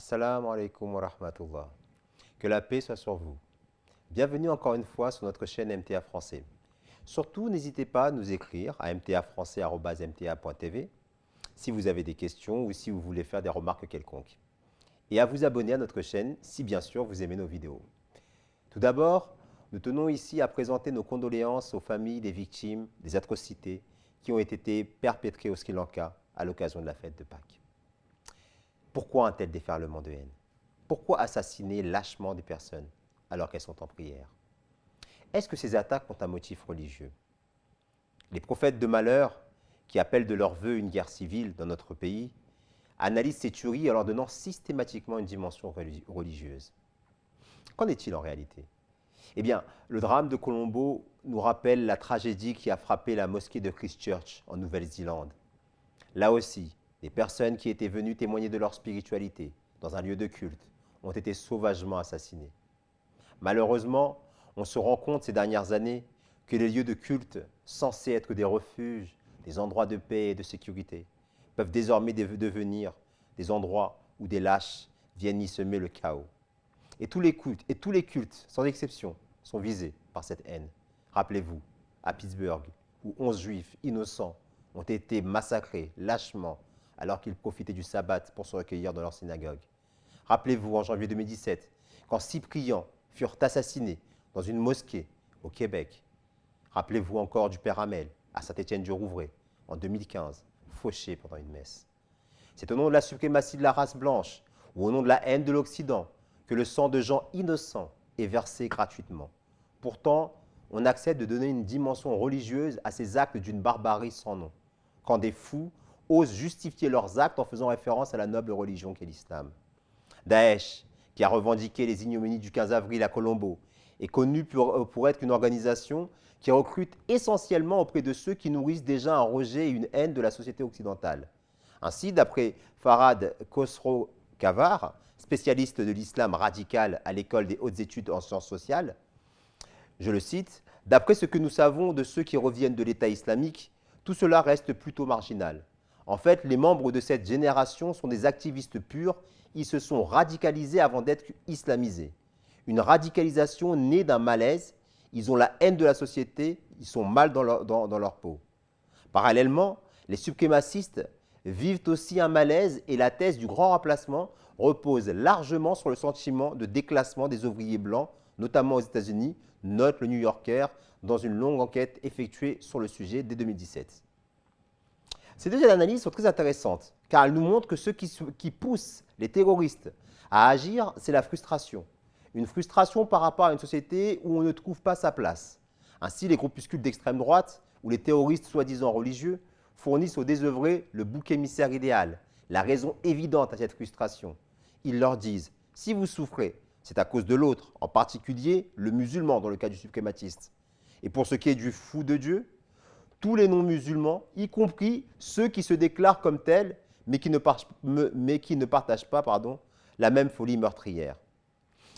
Assalamu alaikum wa rahmatullah. Que la paix soit sur vous. Bienvenue encore une fois sur notre chaîne MTA Français. Surtout, n'hésitez pas à nous écrire à mtafrançais@mta.tv si vous avez des questions ou si vous voulez faire des remarques quelconques. Et à vous abonner à notre chaîne si bien sûr vous aimez nos vidéos. Tout d'abord, nous tenons ici à présenter nos condoléances aux familles des victimes des atrocités qui ont été perpétrées au Sri Lanka à l'occasion de la fête de Pâques. Pourquoi un tel déferlement de haine? Pourquoi assassiner lâchement des personnes alors qu'elles sont en prière? Est-ce que ces attaques ont un motif religieux? Les prophètes de malheur, qui appellent de leur vœu une guerre civile dans notre pays, analysent ces tueries en leur donnant systématiquement une dimension religieuse. Qu'en est-il en réalité? Eh bien, le drame de Colombo nous rappelle la tragédie qui a frappé la mosquée de Christchurch en Nouvelle-Zélande. Là aussi, les personnes qui étaient venues témoigner de leur spiritualité dans un lieu de culte ont été sauvagement assassinées. Malheureusement, on se rend compte ces dernières années que les lieux de culte, censés être des refuges, des endroits de paix et de sécurité, peuvent désormais devenir des endroits où des lâches viennent y semer le chaos. Et tous les cultes, sans exception, sont visés par cette haine. Rappelez-vous, à Pittsburgh, où 11 juifs innocents ont été massacrés lâchement alors qu'ils profitaient du sabbat pour se recueillir dans leur synagogue. Rappelez-vous, en janvier 2017, quand 6 priants furent assassinés dans une mosquée au Québec. Rappelez-vous encore du Père Hamel à Saint-Étienne-du-Rouvray en 2015, fauché pendant une messe. C'est au nom de la suprématie de la race blanche ou au nom de la haine de l'Occident que le sang de gens innocents est versé gratuitement. Pourtant, on accepte de donner une dimension religieuse à ces actes d'une barbarie sans nom, quand des fous osent justifier leurs actes en faisant référence à la noble religion qu'est l'islam. Daesh, qui a revendiqué les ignominies du 15 avril à Colombo, est connu pour être une organisation qui recrute essentiellement auprès de ceux qui nourrissent déjà un rejet et une haine de la société occidentale. Ainsi, d'après Farhad Khosrow-Kavar, spécialiste de l'islam radical à l'école des hautes études en sciences sociales, je le cite, « D'après ce que nous savons de ceux qui reviennent de l'État islamique, tout cela reste plutôt marginal. En fait, les membres de cette génération sont des activistes purs, ils se sont radicalisés avant d'être islamisés. Une radicalisation née d'un malaise, ils ont la haine de la société, ils sont mal dans leur peau. Parallèlement, les suprémacistes vivent aussi un malaise et la thèse du grand remplacement repose largement sur le sentiment de déclassement des ouvriers blancs, notamment aux États-Unis, note le New Yorker dans une longue enquête effectuée sur le sujet dès 2017. Ces deux analyses sont très intéressantes, car elles nous montrent que ce qui pousse les terroristes à agir, c'est la frustration. Une frustration par rapport à une société où on ne trouve pas sa place. Ainsi, les groupuscules d'extrême droite, ou les terroristes soi-disant religieux, fournissent aux désœuvrés le bouc émissaire idéal, la raison évidente à cette frustration. Ils leur disent, si vous souffrez, c'est à cause de l'autre, en particulier le musulman dans le cas du suprématiste. Et pour ce qui est du fou de Dieu, tous les non-musulmans, y compris ceux qui se déclarent comme tels, mais qui ne partagent pas la même folie meurtrière.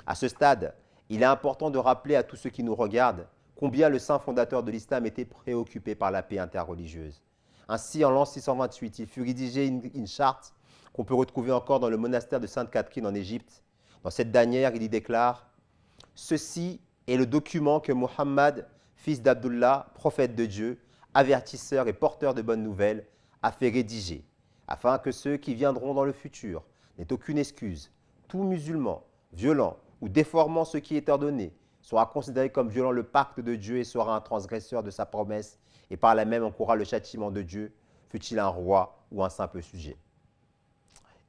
À ce stade, il est important de rappeler à tous ceux qui nous regardent combien le saint fondateur de l'islam était préoccupé par la paix interreligieuse. Ainsi, en l'an 628, il fut rédigé une charte qu'on peut retrouver encore dans le monastère de Sainte-Catherine en Égypte. Dans cette dernière, il y déclare « Ceci est le document que Mohammed, fils d'Abdullah, prophète de Dieu, avertisseur et porteur de bonnes nouvelles, a fait rédiger, afin que ceux qui viendront dans le futur n'aient aucune excuse. Tout musulman, violent ou déformant ce qui est ordonné, sera considéré comme violant le pacte de Dieu et sera un transgresseur de sa promesse, et par là même encourra le châtiment de Dieu, fût-il un roi ou un simple sujet. »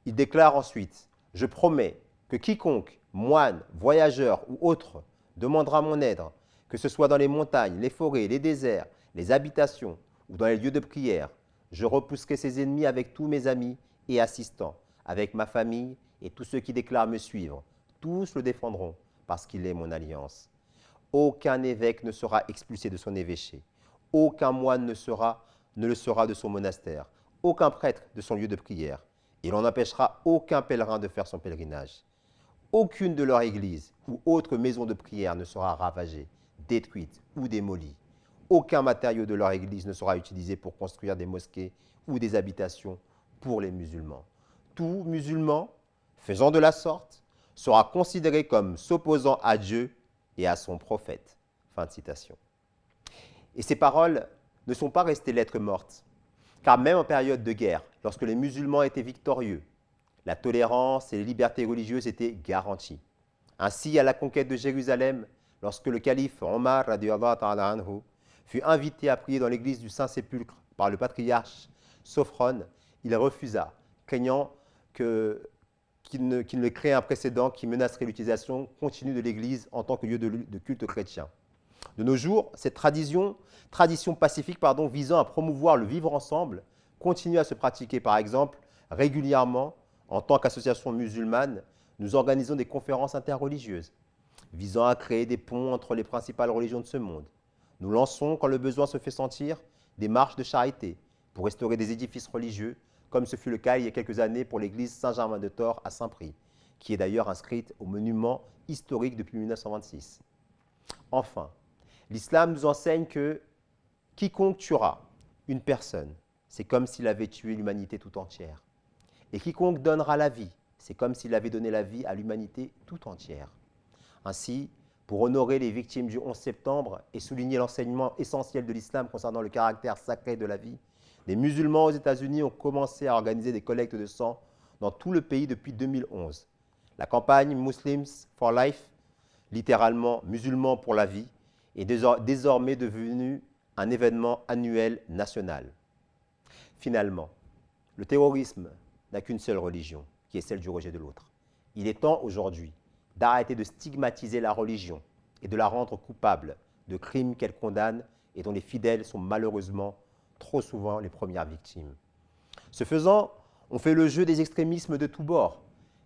Il déclare ensuite « Je promets que quiconque, moine, voyageur ou autre, demandera mon aide, que ce soit dans les montagnes, les forêts, les déserts, les habitations ou dans les lieux de prière, je repousserai ses ennemis avec tous mes amis et assistants, avec ma famille et tous ceux qui déclarent me suivre. Tous le défendront parce qu'il est mon alliance. Aucun évêque ne sera expulsé de son évêché. Aucun moine ne le sera de son monastère. Aucun prêtre de son lieu de prière. Et l'on n'empêchera aucun pèlerin de faire son pèlerinage. Aucune de leurs églises ou autres maisons de prière ne sera ravagée, détruite ou démolie. Aucun matériau de leur église ne sera utilisé pour construire des mosquées ou des habitations pour les musulmans. Tout musulman faisant de la sorte, sera considéré comme s'opposant à Dieu et à son prophète. Fin de citation. Et ces paroles ne sont pas restées lettres mortes, car même en période de guerre, lorsque les musulmans étaient victorieux, la tolérance et les libertés religieuses étaient garanties. Ainsi, à la conquête de Jérusalem, lorsque le calife Omar anhu, fut invité à prier dans l'église du Saint-Sépulcre par le patriarche Sophrone, il refusa, craignant qu'il ne crée un précédent qui menacerait l'utilisation continue de l'église en tant que lieu de culte chrétien. De nos jours, cette tradition pacifique visant à promouvoir le vivre ensemble continue à se pratiquer. Par exemple, régulièrement, en tant qu'association musulmane, nous organisons des conférences interreligieuses visant à créer des ponts entre les principales religions de ce monde. Nous lançons, quand le besoin se fait sentir, des marches de charité pour restaurer des édifices religieux, comme ce fut le cas il y a quelques années pour l'église Saint-Germain-de-Thore à Saint-Prix, qui est d'ailleurs inscrite au monument historique depuis 1926. Enfin, l'islam nous enseigne que quiconque tuera une personne, c'est comme s'il avait tué l'humanité tout entière. Et quiconque donnera la vie, c'est comme s'il avait donné la vie à l'humanité tout entière. Ainsi, pour honorer les victimes du 11 septembre et souligner l'enseignement essentiel de l'islam concernant le caractère sacré de la vie, les musulmans aux États-Unis ont commencé à organiser des collectes de sang dans tout le pays depuis 2011. La campagne Muslims for Life, littéralement musulmans pour la vie, est désormais devenue un événement annuel national. Finalement, le terrorisme n'a qu'une seule religion, qui est celle du rejet de l'autre. Il est temps aujourd'hui d'arrêter de stigmatiser la religion et de la rendre coupable de crimes qu'elle condamne et dont les fidèles sont malheureusement trop souvent les premières victimes. Ce faisant, on fait le jeu des extrémismes de tous bords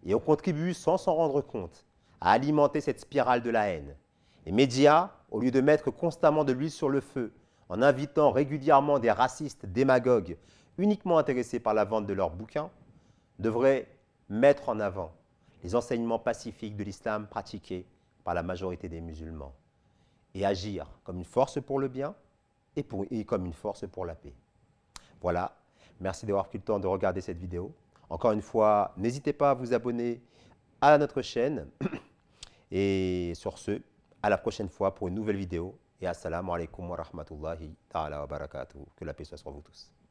et on contribue sans s'en rendre compte à alimenter cette spirale de la haine. Les médias, au lieu de mettre constamment de l'huile sur le feu en invitant régulièrement des racistes démagogues uniquement intéressés par la vente de leurs bouquins, devraient mettre en avant les enseignements pacifiques de l'islam pratiqués par la majorité des musulmans et agir comme une force pour le bien et comme une force pour la paix. Voilà, merci d'avoir pris le temps de regarder cette vidéo. Encore une fois, n'hésitez pas à vous abonner à notre chaîne et sur ce, à la prochaine fois pour une nouvelle vidéo et assalamu alaikum wa rahmatullahi ta'ala wa barakatuh. Que la paix soit sur vous tous.